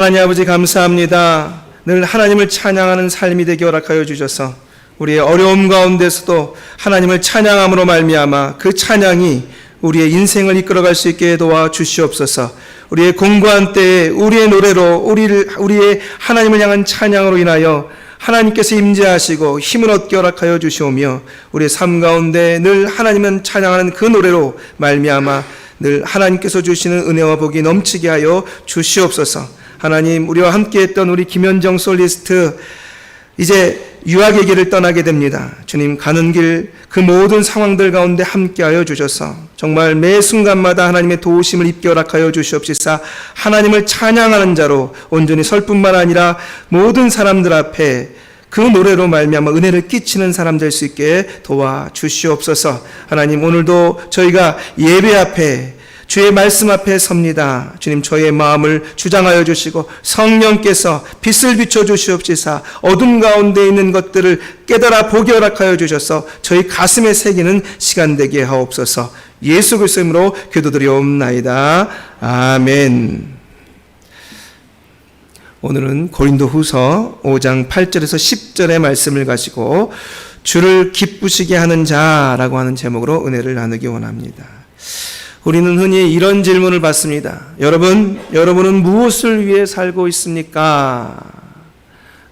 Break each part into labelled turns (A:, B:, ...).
A: 하나님 아버지 감사합니다. 늘 하나님을 찬양하는 삶이 되게 허락하여 주셔서 우리의 어려움 가운데서도 하나님을 찬양함으로 말미암아 그 찬양이 우리의 인생을 이끌어갈 수 있게 도와 주시옵소서. 우리의 공고한 때에 우리의 노래로 우리의 하나님을 향한 찬양으로 인하여 하나님께서 임재하시고 힘을 얻게 허락하여 주시오며 우리의 삶 가운데 늘 하나님을 찬양하는 그 노래로 말미암아 늘 하나님께서 주시는 은혜와 복이 넘치게 하여 주시옵소서. 하나님, 우리와 함께했던 우리 김현정 솔리스트 이제 유학의 길을 떠나게 됩니다. 주님, 가는 길 그 모든 상황들 가운데 함께하여 주셔서 정말 매 순간마다 하나님의 도우심을 입게 허락하여 주시옵시사 하나님을 찬양하는 자로 온전히 설 뿐만 아니라 모든 사람들 앞에 그 노래로 말미암아 은혜를 끼치는 사람 될 수 있게 도와주시옵소서. 하나님, 오늘도 저희가 예배 앞에 주의 말씀 앞에 섭니다. 주님, 저의 마음을 주장하여 주시고 성령께서 빛을 비춰 주시옵시사 어둠 가운데 있는 것들을 깨달아 보게 허락하여 주셔서 저희 가슴에 새기는 시간 되게 하옵소서. 예수 그리스도의 이름으로 기도드리옵나이다. 아멘. 오늘은 고린도후서 5장 8절에서 10절의 말씀을 가지고 주를 기쁘시게 하는 자라고 하는 제목으로 은혜를 나누기 원합니다. 우리는 흔히 이런 질문을 받습니다. 여러분은 무엇을 위해 살고 있습니까?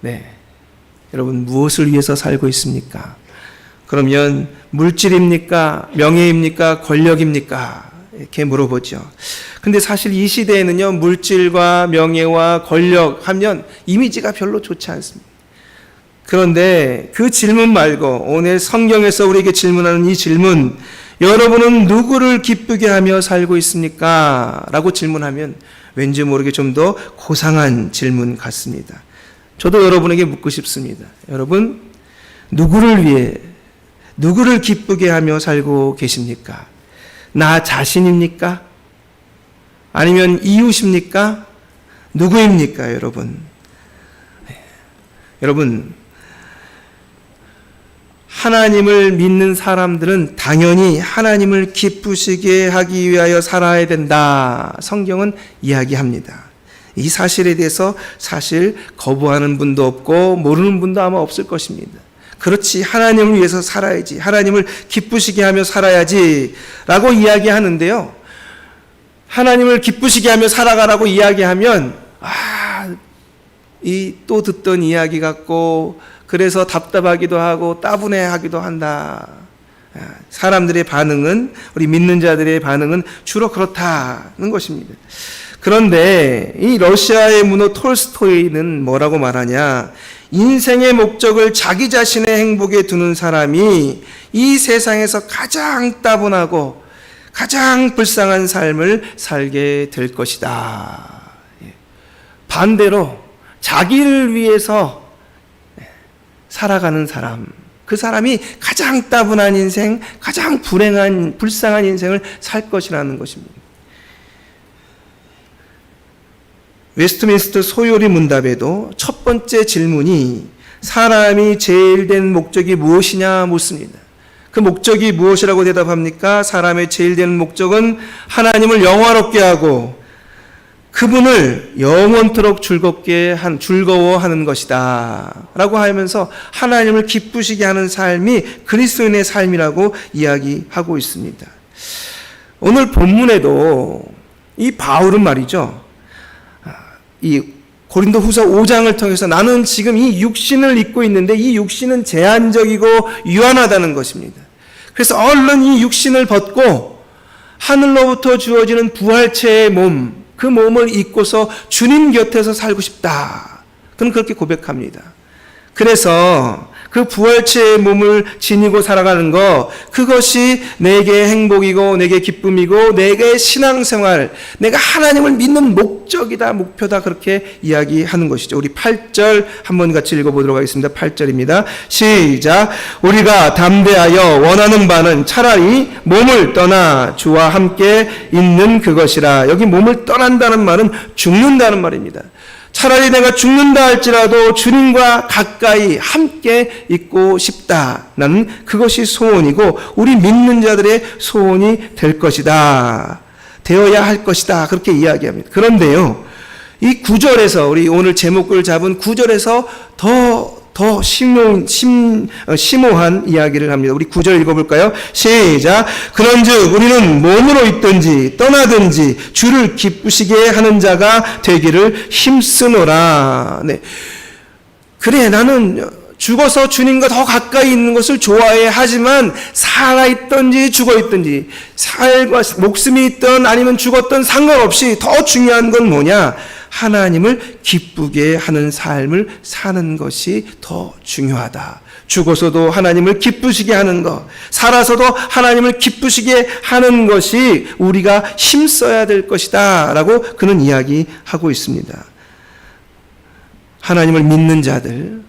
A: 네. 여러분, 무엇을 위해서 살고 있습니까? 그러면 물질입니까? 명예입니까? 권력입니까? 이렇게 물어보죠. 근데 사실 이 시대에는요, 물질과 명예와 권력 하면 이미지가 별로 좋지 않습니다. 그런데 그 질문 말고 오늘 성경에서 우리에게 질문하는 이 질문, 여러분은 누구를 기쁘게 하며 살고 있습니까? 라고 질문하면 왠지 모르게 좀 더 고상한 질문 같습니다. 저도 여러분에게 묻고 싶습니다. 여러분, 누구를 위해, 누구를 기쁘게 하며 살고 계십니까? 나 자신입니까? 아니면 이웃입니까? 누구입니까, 여러분? 여러분, 하나님을 믿는 사람들은 당연히 하나님을 기쁘시게 하기 위하여 살아야 된다. 성경은 이야기합니다. 이 사실에 대해서 사실 거부하는 분도 없고 모르는 분도 아마 없을 것입니다. 그렇지, 하나님을 위해서 살아야지, 하나님을 기쁘시게 하며 살아야지 라고 이야기하는데요, 하나님을 기쁘시게 하며 살아가라고 이야기하면 이 또 듣던 이야기 같고 그래서 답답하기도 하고 따분해하기도 한다. 사람들의 반응은, 우리 믿는 자들의 반응은 주로 그렇다는 것입니다. 그런데 이 러시아의 문호 톨스토이는 뭐라고 말하냐? 인생의 목적을 자기 자신의 행복에 두는 사람이 이 세상에서 가장 따분하고 가장 불쌍한 삶을 살게 될 것이다. 반대로 자기를 위해서 살아가는 사람, 그 사람이 가장 따분한 인생, 가장 불쌍한 인생을 살 것이라는 것입니다. 웨스트민스터 소요리 문답에도 첫 번째 질문이 사람이 제일 된 목적이 무엇이냐 묻습니다. 그 목적이 무엇이라고 대답합니까? 사람의 제일 된 목적은 하나님을 영화롭게 하고 그분을 영원토록 즐거워하는 것이다 라고 하면서 하나님을 기쁘시게 하는 삶이 그리스도인의 삶이라고 이야기하고 있습니다. 오늘 본문에도 이 바울은 말이죠, 이 고린도후서 5장을 통해서 나는 지금 이 육신을 입고 있는데 이 육신은 제한적이고 유한하다는 것입니다. 그래서 얼른 이 육신을 벗고 하늘로부터 주어지는 부활체의 몸, 그 몸을 입고서 주님 곁에서 살고 싶다. 그는 그렇게 고백합니다. 그래서 그 부활체의 몸을 지니고 살아가는 것, 그것이 내게 행복이고 내게 기쁨이고 내게 신앙생활, 내가 하나님을 믿는 목적이다, 목표다, 그렇게 이야기하는 것이죠. 우리 8절 한번 같이 읽어보도록 하겠습니다. 8절입니다. 시작. 우리가 담대하여 원하는 바는 차라리 몸을 떠나 주와 함께 있는 그것이라. 여기 몸을 떠난다는 말은 죽는다는 말입니다. 차라리 내가 죽는다 할지라도 주님과 가까이 함께 있고 싶다. 나는 그것이 소원이고 우리 믿는 자들의 소원이 될 것이다. 되어야 할 것이다. 그렇게 이야기합니다. 그런데요, 이 9절에서 우리 오늘 제목을 잡은 9절에서 더 심오한 이야기를 합니다. 우리 9절 읽어볼까요? 시작. 그런즉 우리는 몸으로 있든지 떠나든지 주를 기쁘시게 하는 자가 되기를 힘쓰노라. 네. 그래, 나는 죽어서 주님과 더 가까이 있는 것을 좋아해. 하지만 살아있든지 죽어있든지 목숨이 있든 아니면 죽었든 상관없이 더 중요한 건 뭐냐? 하나님을 기쁘게 하는 삶을 사는 것이 더 중요하다. 죽어서도 하나님을 기쁘시게 하는 것, 살아서도 하나님을 기쁘시게 하는 것이 우리가 힘써야 될 것이다 라고 그는 이야기하고 있습니다. 하나님을 믿는 자들,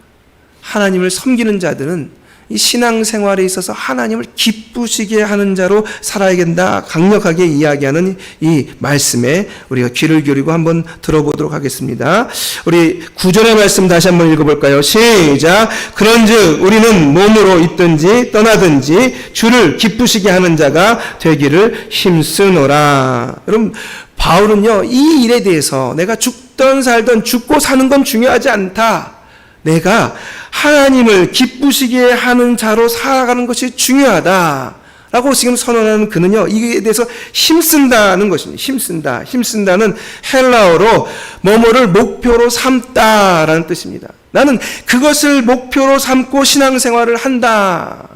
A: 하나님을 섬기는 자들은 이 신앙생활에 있어서 하나님을 기쁘시게 하는 자로 살아야 된다, 강력하게 이야기하는 이 말씀에 우리가 귀를 기울이고 한번 들어보도록 하겠습니다. 우리 9절의 말씀 다시 한번 읽어볼까요? 시작. 그런즉 우리는 몸으로 있든지 떠나든지 주를 기쁘시게 하는 자가 되기를 힘쓰노라. 여러분, 바울은요, 이 일에 대해서 내가 죽던 살던 죽고 사는 건 중요하지 않다, 내가 하나님을 기쁘시게 하는 자로 살아가는 것이 중요하다라고 지금 선언하는 그는요, 이에 대해서 힘쓴다는 것입니다. 힘쓴다는 헬라어로 뭐뭐를 목표로 삼다라는 뜻입니다. 나는 그것을 목표로 삼고 신앙생활을 한다.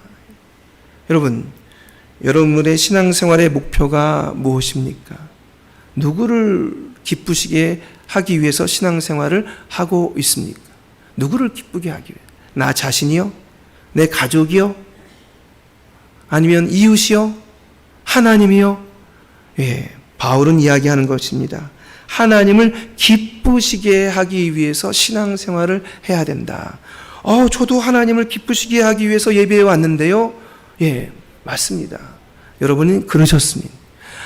A: 여러분, 여러분의 신앙생활의 목표가 무엇입니까? 누구를 기쁘시게 하기 위해서 신앙생활을 하고 있습니까? 누구를 기쁘게 하기 위해? 나 자신이요? 내 가족이요? 아니면 이웃이요? 하나님이요? 예, 바울은 이야기하는 것입니다. 하나님을 기쁘시게 하기 위해서 신앙생활을 해야 된다. 저도 하나님을 기쁘시게 하기 위해서 예배에 왔는데요. 예, 맞습니다. 여러분이 그러셨습니다.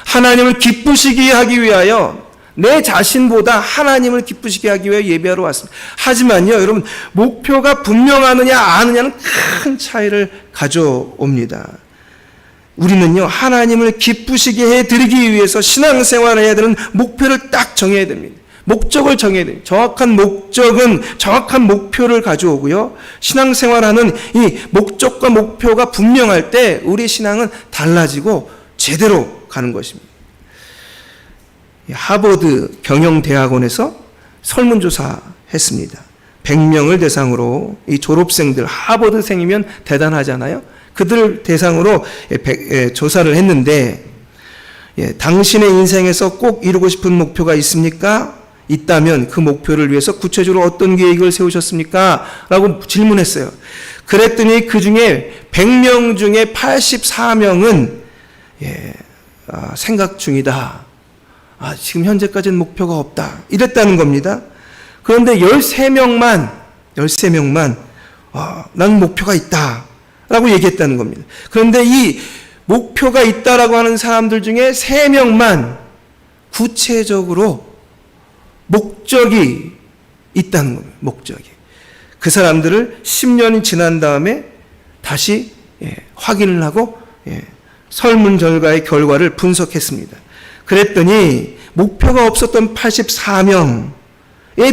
A: 하나님을 기쁘시게 하기 위하여 내 자신보다 하나님을 기쁘시게 하기 위해 예배하러 왔습니다. 하지만요, 여러분, 목표가 분명하느냐 아느냐는 큰 차이를 가져옵니다. 우리는요, 하나님을 기쁘시게 해드리기 위해서 신앙생활을 해야 되는 목표를 딱 정해야 됩니다. 목적을 정해야 됩니다. 정확한 목적은 정확한 목표를 가져오고요, 신앙생활하는 이 목적과 목표가 분명할 때 우리 신앙은 달라지고 제대로 가는 것입니다. 하버드 경영대학원에서 설문조사 했습니다. 100명을 대상으로, 이 졸업생들, 하버드생이면 대단하잖아요. 그들 대상으로 조사를 했는데, 당신의 인생에서 꼭 이루고 싶은 목표가 있습니까? 있다면 그 목표를 위해서 구체적으로 어떤 계획을 세우셨습니까? 라고 질문했어요. 그랬더니 그 중에 100명 중에 84명은 생각 중이다. 지금 현재까지는 목표가 없다. 이랬다는 겁니다. 그런데 13명만 나는 목표가 있다 라고 얘기했다는 겁니다. 그런데 이 목표가 있다라고 하는 사람들 중에 3명만 구체적으로 목적이 있다는 겁니다. 목적이. 그 사람들을 10년이 지난 다음에 다시 확인을 하고 설문조사의 결과를 분석했습니다. 그랬더니 목표가 없었던 84명에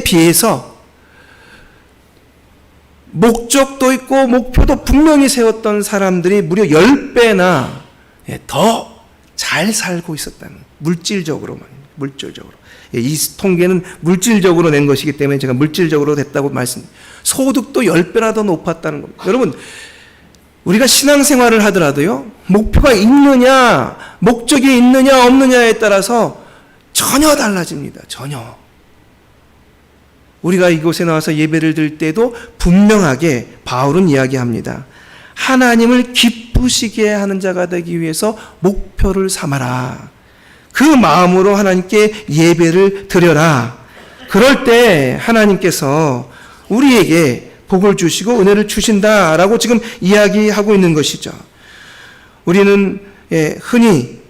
A: 비해서 목적도 있고 목표도 분명히 세웠던 사람들이 무려 10배나 더 잘 살고 있었다는, 물질적으로만, 물질적으로. 이 통계는 물질적으로 낸 것이기 때문에 제가 물질적으로 됐다고 소득도 10배나 더 높았다는 겁니다. 여러분, 우리가 신앙생활을 하더라도요, 목표가 있느냐, 목적이 있느냐, 없느냐에 따라서 전혀 달라집니다. 전혀. 우리가 이곳에 나와서 예배를 드릴 때도 분명하게 바울은 이야기합니다. 하나님을 기쁘시게 하는 자가 되기 위해서 목표를 삼아라. 그 마음으로 하나님께 예배를 드려라. 그럴 때 하나님께서 우리에게 복을 주시고 은혜를 주신다라고 지금 이야기하고 있는 것이죠. 우리는 흔히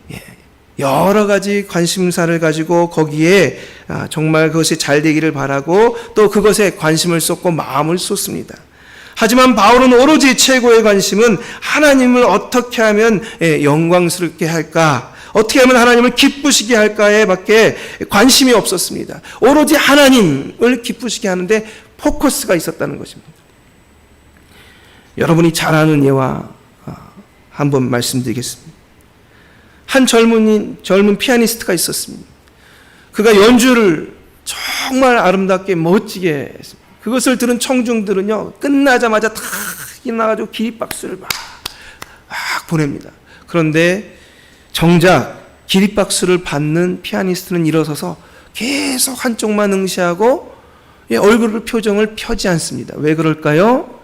A: 여러 가지 관심사를 가지고 거기에 정말 그것이 잘 되기를 바라고 또 그것에 관심을 쏟고 마음을 쏟습니다. 하지만 바울은 오로지 최고의 관심은 하나님을 어떻게 하면 영광스럽게 할까, 어떻게 하면 하나님을 기쁘시게 할까에 밖에 관심이 없었습니다. 오로지 하나님을 기쁘시게 하는데 포커스가 있었다는 것입니다. 여러분이 잘 아는 예와 한번 말씀드리겠습니다. 한 젊은 피아니스트가 있었습니다. 그가 연주를 정말 아름답게 멋지게 했습니다. 그것을 들은 청중들은요, 끝나자마자 다 일어나가지고 기립박수를 막 보냅니다. 그런데 정작 기립박수를 받는 피아니스트는 일어서서 계속 한쪽만 응시하고 얼굴 표정을 펴지 않습니다. 왜 그럴까요?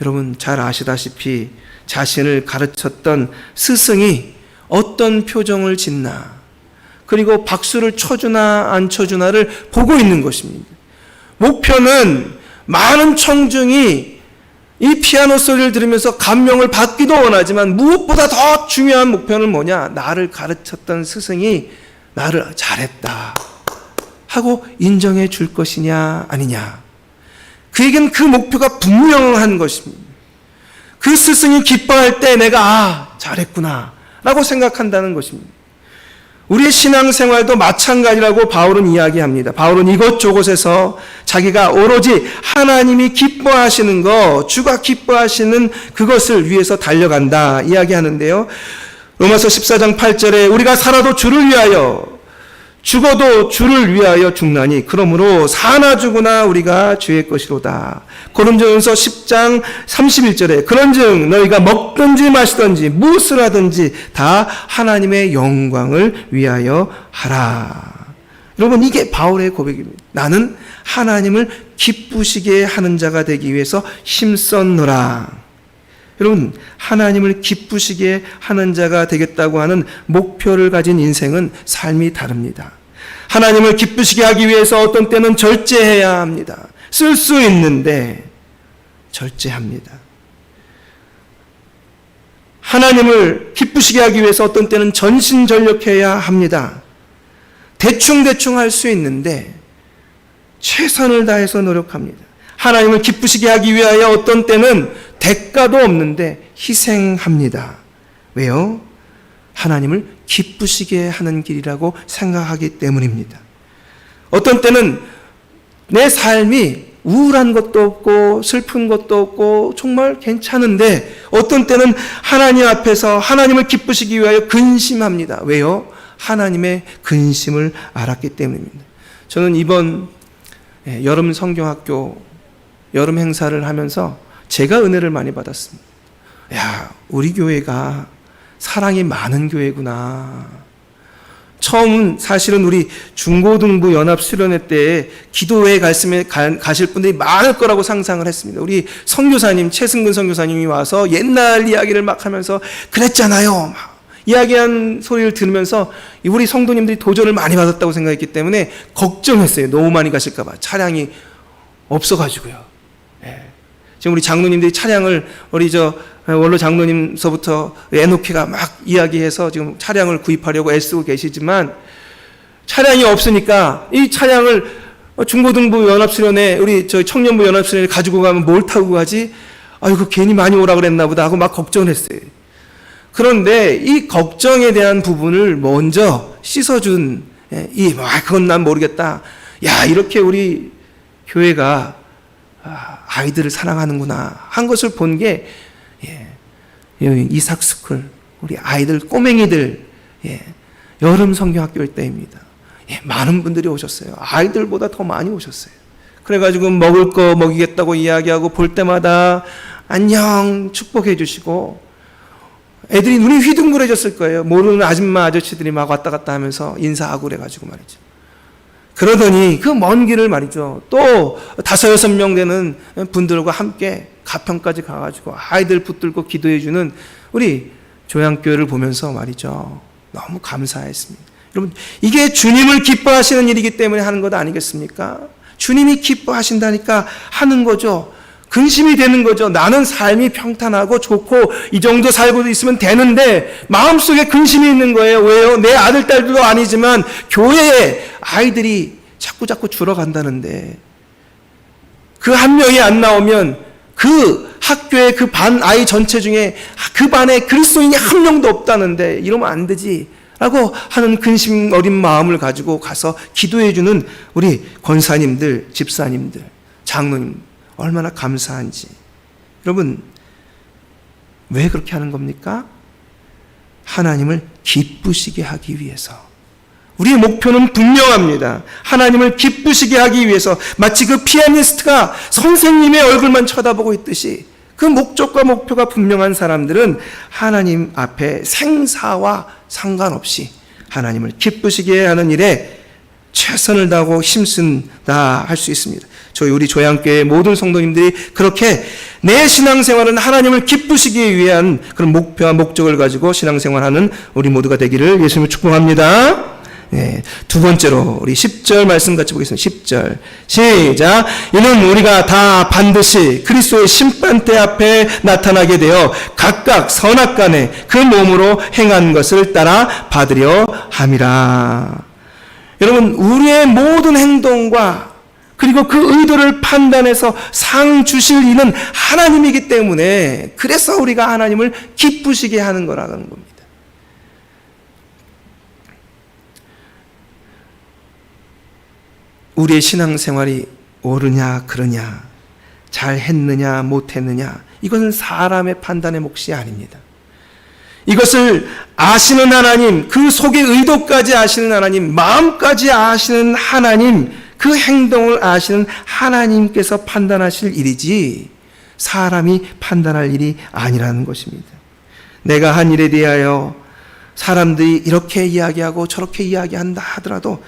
A: 여러분 잘 아시다시피 자신을 가르쳤던 스승이 어떤 표정을 짓나, 그리고 박수를 쳐주나 안 쳐주나를 보고 있는 것입니다. 목표는 많은 청중이 이 피아노 소리를 들으면서 감명을 받기도 원하지만 무엇보다 더 중요한 목표는 뭐냐? 나를 가르쳤던 스승이 나를 잘했다 하고 인정해 줄 것이냐 아니냐. 그에겐 그 목표가 분명한 것입니다. 그 스승이 기뻐할 때 내가 잘했구나 라고 생각한다는 것입니다. 우리의 신앙생활도 마찬가지라고 바울은 이야기합니다. 바울은 이곳저곳에서 자기가 오로지 하나님이 기뻐하시는 것, 주가 기뻐하시는 그것을 위해서 달려간다 이야기하는데요. 로마서 14장 8절에 우리가 살아도 주를 위하여, 죽어도 주를 위하여 죽나니 그러므로 사나 죽으나 우리가 주의 것이로다. 고린도전서 10장 31절에 그런즉 너희가 먹든지 마시든지 무엇을 하든지 다 하나님의 영광을 위하여 하라. 여러분 이게 바울의 고백입니다. 나는 하나님을 기쁘시게 하는 자가 되기 위해서 힘썼노라. 여러분 하나님을 기쁘시게 하는 자가 되겠다고 하는 목표를 가진 인생은 삶이 다릅니다. 하나님을 기쁘시게 하기 위해서 어떤 때는 절제해야 합니다. 쓸 수 있는데 절제합니다. 하나님을 기쁘시게 하기 위해서 어떤 때는 전신전력해야 합니다. 대충 할 수 있는데 최선을 다해서 노력합니다. 하나님을 기쁘시게 하기 위하여 어떤 때는 대가도 없는데 희생합니다. 왜요? 하나님을 기쁘시게 하는 길이라고 생각하기 때문입니다. 어떤 때는 내 삶이 우울한 것도 없고 슬픈 것도 없고 정말 괜찮은데 어떤 때는 하나님 앞에서 하나님을 기쁘시기 위하여 근심합니다. 왜요? 하나님의 근심을 알았기 때문입니다. 저는 이번 여름 성경학교 여름 행사를 하면서 제가 은혜를 많이 받았습니다. 야, 우리 교회가 사랑이 많은 교회구나. 처음 사실은 우리 중고등부 연합수련회 때 기도회에 가실 분들이 많을 거라고 상상을 했습니다. 우리 선교사님, 최승근 선교사님이 와서 옛날 이야기를 막 하면서 그랬잖아요. 막 이야기한 소리를 들으면서 우리 성도님들이 도전을 많이 받았다고 생각했기 때문에 걱정했어요. 너무 많이 가실까 봐. 차량이 없어가지고요. 지금 우리 장로님들이 차량을 우리 원로 장로님서부터 에노키가 막 이야기해서 지금 차량을 구입하려고 애쓰고 계시지만 차량이 없으니까 이 차량을 중고등부 연합수련회 우리 청년부 연합수련회 가지고 가면 뭘 타고 가지? 아이고 괜히 많이 오라 그랬나 보다 하고 막 걱정을 했어요. 그런데 이 걱정에 대한 부분을 먼저 씻어준 그건 난 모르겠다. 야, 이렇게 우리 교회가 아이들을 사랑하는구나 한 것을 본 게 이삭스쿨 우리 아이들 꼬맹이들 여름 성경학교일 때입니다. 많은 분들이 오셨어요. 아이들보다 더 많이 오셨어요. 그래가지고 먹을 거 먹이겠다고 이야기하고 볼 때마다 안녕 축복해 주시고 애들이 눈이 휘둥그레졌을 거예요. 모르는 아줌마 아저씨들이 막 왔다 갔다 하면서 인사하고 그래가지고 말이죠. 그러더니 그 먼 길을 말이죠. 또 5-6명 되는 분들과 함께 가평까지 가가지고 아이들 붙들고 기도해주는 우리 조양교회를 보면서 말이죠. 너무 감사했습니다. 여러분, 이게 주님을 기뻐하시는 일이기 때문에 하는 것 아니겠습니까? 주님이 기뻐하신다니까 하는 거죠. 근심이 되는 거죠. 나는 삶이 평탄하고 좋고 이 정도 살고 있으면 되는데 마음속에 근심이 있는 거예요. 왜요? 내 아들, 딸도 아니지만 교회에 아이들이 자꾸 줄어간다는데 그 한 명이 안 나오면 그 학교의 그 반 아이 전체 중에 그 반에 그리스도인이 한 명도 없다는데 이러면 안 되지 라고 하는 근심 어린 마음을 가지고 가서 기도해주는 우리 권사님들, 집사님들, 장로님 얼마나 감사한지. 여러분, 왜 그렇게 하는 겁니까? 하나님을 기쁘시게 하기 위해서. 우리의 목표는 분명합니다. 하나님을 기쁘시게 하기 위해서. 마치 그 피아니스트가 선생님의 얼굴만 쳐다보고 있듯이 그 목적과 목표가 분명한 사람들은 하나님 앞에 생사와 상관없이 하나님을 기쁘시게 하는 일에 최선을 다하고 힘쓴다 할 수 있습니다. 우리 조양교회 모든 성도님들이 그렇게 내 신앙생활은 하나님을 기쁘시기 위한 그런 목표와 목적을 가지고 신앙생활하는 우리 모두가 되기를 예수님을 축복합니다. 네, 두 번째로 우리 10절 말씀 같이 보겠습니다. 10절 시작. 이는 우리가 다 반드시 그리스도의 심판대 앞에 나타나게 되어 각각 선악간에 그 몸으로 행한 것을 따라 받으려 함이라. 여러분, 우리의 모든 행동과 그리고 그 의도를 판단해서 상 주실 이는 하나님이기 때문에 그래서 우리가 하나님을 기쁘시게 하는 거라는 겁니다. 우리의 신앙생활이 옳으냐 그러냐, 잘했느냐 못했느냐, 이것은 사람의 판단의 몫이 아닙니다. 이것을 아시는 하나님, 그 속의 의도까지 아시는 하나님, 마음까지 아시는 하나님, 그 행동을 아시는 하나님께서 판단하실 일이지 사람이 판단할 일이 아니라는 것입니다. 내가 한 일에 대하여 사람들이 이렇게 이야기하고 저렇게 이야기한다 하더라도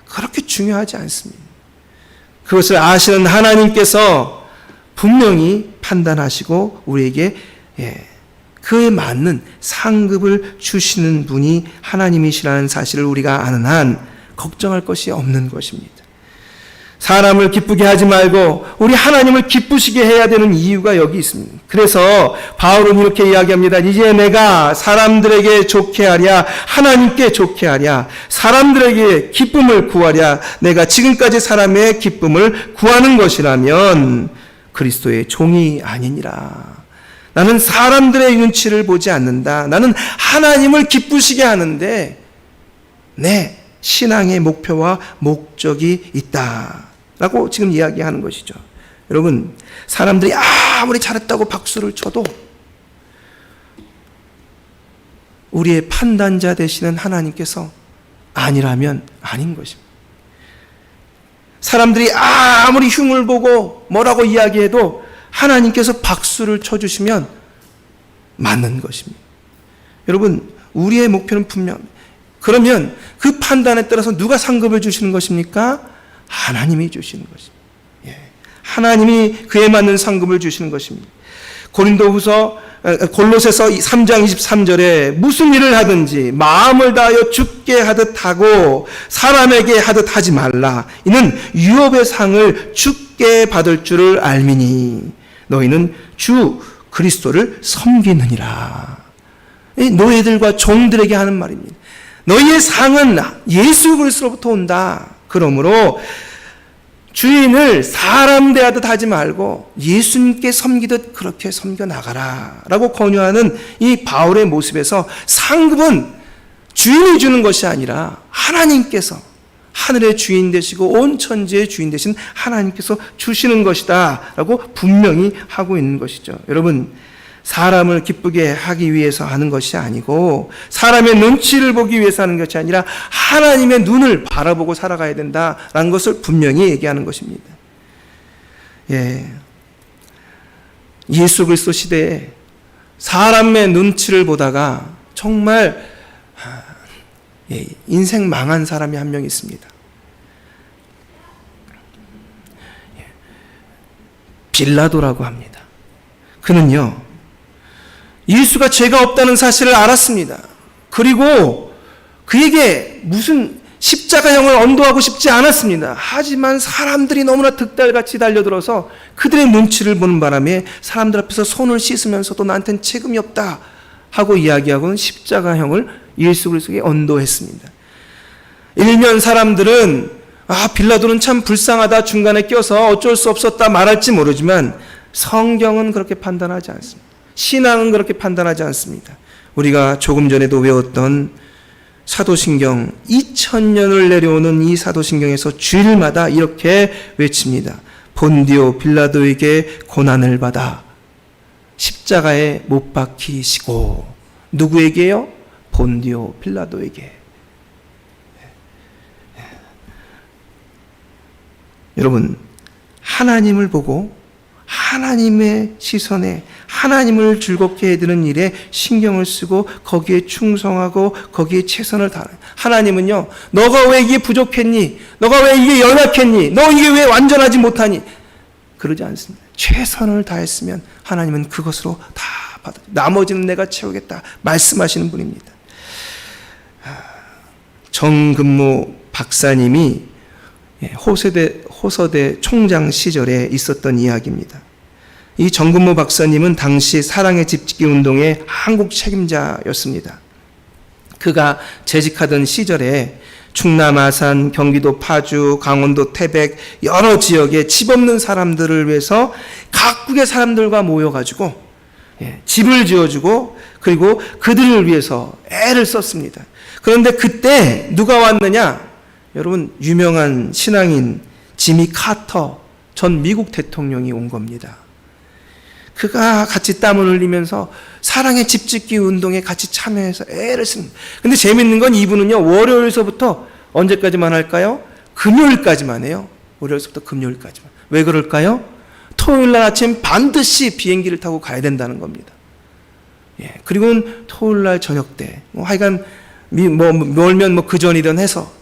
A: 그렇게 중요하지 않습니다. 그것을 아시는 하나님께서 분명히 판단하시고 우리에게 그에 맞는 상급을 주시는 분이 하나님이시라는 사실을 우리가 아는 한 걱정할 것이 없는 것입니다. 사람을 기쁘게 하지 말고 우리 하나님을 기쁘시게 해야 되는 이유가 여기 있습니다. 그래서 바울은 이렇게 이야기합니다. 이제 내가 사람들에게 좋게 하랴 하나님께 좋게 하랴, 사람들에게 기쁨을 구하랴 내가 지금까지 사람의 기쁨을 구하는 것이라면 그리스도의 종이 아니니라. 나는 사람들의 눈치를 보지 않는다. 나는 하나님을 기쁘시게 하는데 내 신앙의 목표와 목적이 있다라고 지금 이야기하는 것이죠. 여러분, 사람들이 아무리 잘했다고 박수를 쳐도 우리의 판단자 되시는 하나님께서 아니라면 아닌 것입니다. 사람들이 아무리 흉을 보고 뭐라고 이야기해도 하나님께서 박수를 쳐주시면 맞는 것입니다. 여러분, 우리의 목표는 분명합니다. 그러면 그 판단에 따라서 누가 상급을 주시는 것입니까? 하나님이 주시는 것입니다. 하나님이 그에 맞는 상급을 주시는 것입니다. 골로새서 3장 23절에 무슨 일을 하든지 마음을 다하여 주께 하듯 하고 사람에게 하듯 하지 말라. 이는 유업의 상을 주께 받을 줄을 알미니 너희는 주 그리스도를 섬기느니라. 노예들과 종들에게 하는 말입니다. 너희의 상은 예수 그리스도로부터 온다. 그러므로 주인을 사람 대하듯 하지 말고 예수님께 섬기듯 그렇게 섬겨나가라 라고 권유하는 이 바울의 모습에서 상급은 주인이 주는 것이 아니라 하나님께서, 하늘의 주인 되시고 온 천지의 주인 되신 하나님께서 주시는 것이다 라고 분명히 하고 있는 것이죠. 여러분, 사람을 기쁘게 하기 위해서 하는 것이 아니고 사람의 눈치를 보기 위해서 하는 것이 아니라 하나님의 눈을 바라보고 살아가야 된다라는 것을 분명히 얘기하는 것입니다. 예수 그리스도 시대에 사람의 눈치를 보다가 정말 인생 망한 사람이 한 명 있습니다. 빌라도라고 합니다. 그는요, 예수가 죄가 없다는 사실을 알았습니다. 그리고 그에게 무슨 십자가형을 언도하고 싶지 않았습니다. 하지만 사람들이 너무나 득달같이 달려들어서 그들의 눈치를 보는 바람에 사람들 앞에서 손을 씻으면서도 나한테는 책임이 없다 하고 이야기하고는 십자가형을 예수 그리스도에게 언도했습니다. 일면 사람들은 빌라도는 참 불쌍하다, 중간에 껴서 어쩔 수 없었다 말할지 모르지만 성경은 그렇게 판단하지 않습니다. 신앙은 그렇게 판단하지 않습니다. 우리가 조금 전에도 외웠던 사도신경 2000년을 내려오는 이 사도신경에서 주일마다 이렇게 외칩니다. 본디오 빌라도에게 고난을 받아 십자가에 못 박히시고, 누구에게요? 본디오 빌라도에게. 여러분, 하나님을 보고 하나님의 시선에 하나님을 즐겁게 해드리는 일에 신경을 쓰고 거기에 충성하고 거기에 최선을 다하는, 하나님은요, 너가 왜 이게 부족했니? 너가 왜 이게 연약했니? 너 이게 왜 완전하지 못하니? 그러지 않습니다. 최선을 다했으면 하나님은 그것으로 다 받아, 나머지는 내가 채우겠다 말씀하시는 분입니다. 정근모 박사님이 호서대 총장 시절에 있었던 이야기입니다. 이 정근모 박사님은 당시 사랑의 집짓기 운동의 한국 책임자였습니다. 그가 재직하던 시절에 충남 아산, 경기도 파주, 강원도 태백 여러 지역에 집 없는 사람들을 위해서 각국의 사람들과 모여가지고 집을 지어주고 그리고 그들을 위해서 애를 썼습니다. 그런데 그때 누가 왔느냐? 여러분, 유명한 신앙인 지미 카터 전 미국 대통령이 온 겁니다. 그가 같이 땀을 흘리면서 사랑의 집짓기 운동에 같이 참여해서 애를 씁니다. 근데 재밌는 건 이분은요, 월요일서부터 언제까지만 할까요? 금요일까지만 해요. 월요일서부터 금요일까지만. 왜 그럴까요? 토요일날 아침 반드시 비행기를 타고 가야 된다는 겁니다. 그리고는 토요일날 저녁 때, 하여간 멀면 그 전이든 해서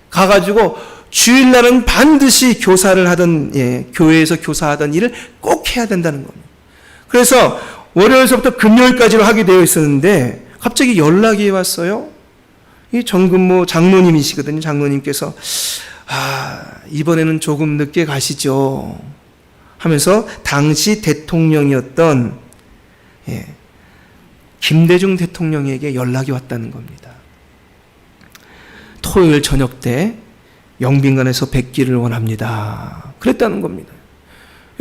A: 가가지고 주일날은 반드시 교사를 하던, 교회에서 교사하던 일을 꼭 해야 된다는 겁니다. 그래서 월요일서부터 금요일까지로 하게 되어 있었는데 갑자기 연락이 왔어요. 이 정근모 장로님이시거든요. 장로님께서 이번에는 조금 늦게 가시죠 하면서 당시 대통령이었던 김대중 대통령에게 연락이 왔다는 겁니다. 토요일 저녁 때 영빈관에서 뵙기를 원합니다. 그랬다는 겁니다.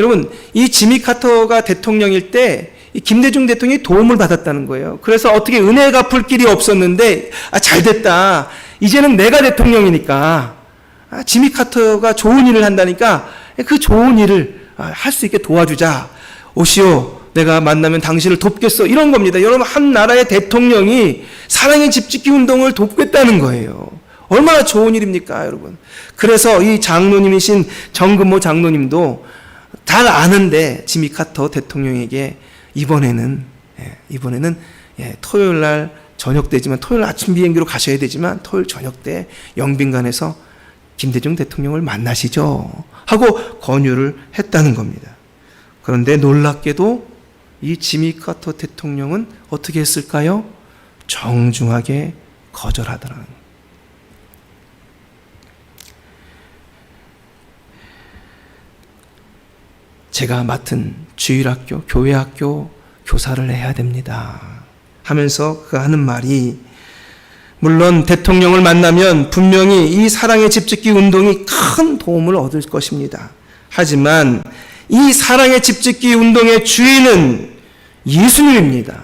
A: 여러분, 이 지미 카터가 대통령일 때 이 김대중 대통령이 도움을 받았다는 거예요. 그래서 어떻게 은혜 갚을 길이 없었는데 잘 됐다. 이제는 내가 대통령이니까 지미 카터가 좋은 일을 한다니까 그 좋은 일을 할 수 있게 도와주자. 오시오. 내가 만나면 당신을 돕겠어. 이런 겁니다. 여러분, 한 나라의 대통령이 사랑의 집짓기 운동을 돕겠다는 거예요. 얼마나 좋은 일입니까, 여러분. 그래서 이 장로님이신 정근모 장로님도 잘 아는데 지미 카터 대통령에게 이번에는 토요일 날 저녁 때지만, 토요일 아침 비행기로 가셔야 되지만 토요일 저녁 때 영빈관에서 김대중 대통령을 만나시죠 하고 권유를 했다는 겁니다. 그런데 놀랍게도 이 지미 카터 대통령은 어떻게 했을까요? 정중하게 거절하더라는 거예요. 제가 맡은 주일학교, 교회학교 교사를 해야 됩니다 하면서 그 하는 말이, 물론 대통령을 만나면 분명히 이 사랑의 집짓기 운동이 큰 도움을 얻을 것입니다. 하지만 이 사랑의 집짓기 운동의 주인은 예수님입니다.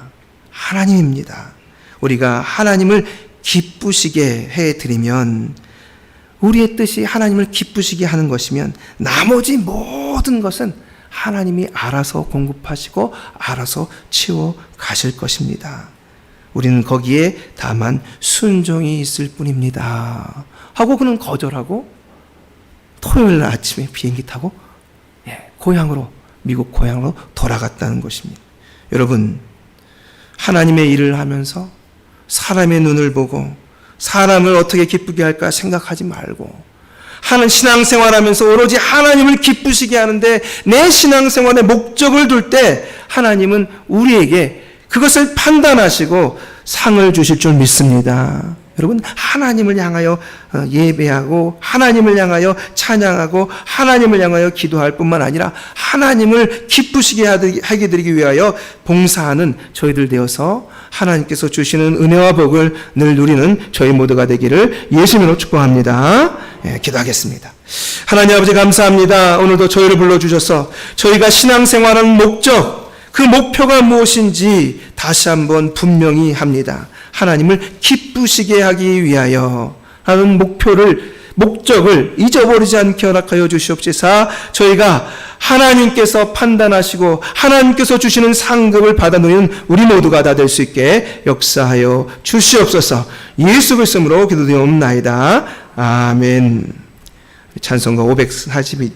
A: 하나님입니다. 우리가 하나님을 기쁘시게 해드리면, 우리의 뜻이 하나님을 기쁘시게 하는 것이면 나머지 모든 것은 하나님이 알아서 공급하시고 알아서 치워 가실 것입니다. 우리는 거기에 다만 순종이 있을 뿐입니다 하고 그는 거절하고 토요일 아침에 비행기 타고 고향으로, 미국 고향으로 돌아갔다는 것입니다. 여러분, 하나님의 일을 하면서 사람의 눈을 보고 사람을 어떻게 기쁘게 할까 생각하지 말고, 하는 신앙생활하면서 오로지 하나님을 기쁘시게 하는데 내 신앙생활의 목적을 둘 때 하나님은 우리에게 그것을 판단하시고 상을 주실 줄 믿습니다. 여러분, 하나님을 향하여 예배하고 하나님을 향하여 찬양하고 하나님을 향하여 기도할 뿐만 아니라 하나님을 기쁘시게 하게 되기 위하여 봉사하는 저희들 되어서 하나님께서 주시는 은혜와 복을 늘 누리는 저희 모두가 되기를 예수님으로 축복합니다. 기도하겠습니다. 하나님 아버지, 감사합니다. 오늘도 저희를 불러주셔서 저희가 신앙생활하는 목적, 그 목표가 무엇인지 다시 한번 분명히 합니다. 하나님을 기쁘시게 하기 위하여 하는 목적을 잊어버리지 않게 허락하여 주시옵소서. 저희가 하나님께서 판단하시고 하나님께서 주시는 상급을 받아 누리는 우리 모두가 다 될 수 있게 역사하여 주시옵소서. 예수 그리스도로 기도드리옵나이다. 아멘. 찬송가 542